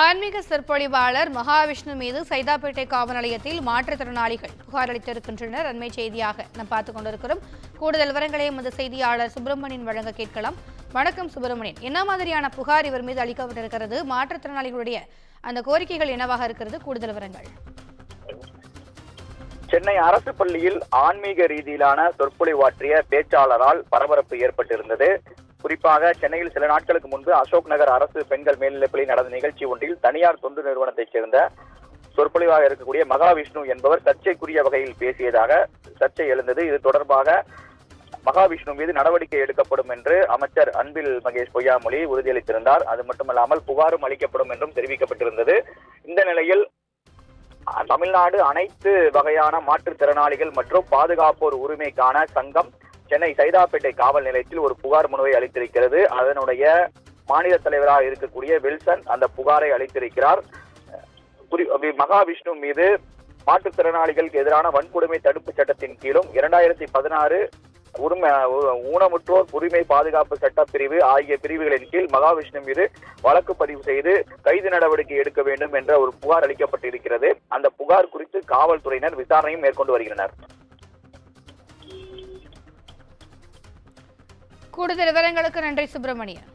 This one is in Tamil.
ஆன்மீக சொற்பொழிவாளர் மகாவிஷ்ணு மீது சைதாப்பேட்டை காவல் நிலையத்தில் மாற்றுத்திறனாளிகள் புகார் அளித்திருக்கின்றனர். அண்மை செய்தியாக நாம் பார்த்துக் கொண்டிருக்கிறோம். கூடுதல் விவரங்களை எமது செய்தியாளர் சுப்பிரமணியன் வழங்க கேட்கலாம். வணக்கம் சுப்பிரமணியன், என்ன மாதிரியான புகார் இவர் மீது அளிக்கப்பட்டிருக்கிறது? மாற்றுத்திறனாளிகளுடைய அந்த கோரிக்கைகள் என்னவாக இருக்கிறது? கூடுதல் விவரங்கள். சென்னை அரசு பள்ளியில் ஆன்மீக ரீதியிலான சொற்பொழிவாற்றிய பேச்சாளரால் பரபரப்பு ஏற்பட்டிருந்தது. குறிப்பாக சென்னையில் சில நாட்களுக்கு முன்பு அசோக் நகர் அரசு பெண்கள் மேல்நிலைப்பள்ளியில் நடந்த நிகழ்ச்சி ஒன்றில் தனியார் தொண்டு நிறுவனத்தைச் சேர்ந்த சொற்பொழிவாக இருக்கக்கூடிய மகாவிஷ்ணு என்பவர் சர்ச்சைக்குரிய வகையில் பேசியதாக சர்ச்சை எழுந்தது. இது தொடர்பாக மகாவிஷ்ணு மீது நடவடிக்கை எடுக்கப்படும் என்று அமைச்சர் அன்பில் மகேஷ் பொய்யாமொழி உறுதியளித்திருந்தார். அது மட்டுமல்லாமல் புகாரும் அளிக்கப்படும் என்றும் தெரிவிக்கப்பட்டிருந்தது. இந்த நிலையில் தமிழ்நாடு அனைத்து வகையான மாற்றுத்திறனாளிகள் மற்றும் பாதுகாப்போர் உரிமைக்கான சங்கம் சென்னை சைதாப்பேட்டை காவல் நிலையத்தில் ஒரு புகார் மனுவை அளித்திருக்கிறது. அதனுடைய மாநில தலைவராக இருக்கக்கூடிய வில்சன் அந்த புகாரை அளித்திருக்கிறார். மகாவிஷ்ணு மீது மாற்றுத்திறனாளிகளுக்கு எதிரான வன்கொடுமை தடுப்பு சட்டத்தின் கீழும் 2016 ஊனமுற்றோர் உரிமை பாதுகாப்பு சட்டப்பிரிவு ஆகிய பிரிவுகளின் கீழ் மகாவிஷ்ணு மீது வழக்கு பதிவு செய்து கைது நடவடிக்கை எடுக்க வேண்டும் என்ற ஒரு புகார் அளிக்கப்பட்டிருக்கிறது. அந்த புகார் குறித்து காவல்துறையினர் விசாரணையும் மேற்கொண்டு வருகின்றனர். கூடுதல் விவரங்களுக்கு நன்றி சுப்பிரமணியன்.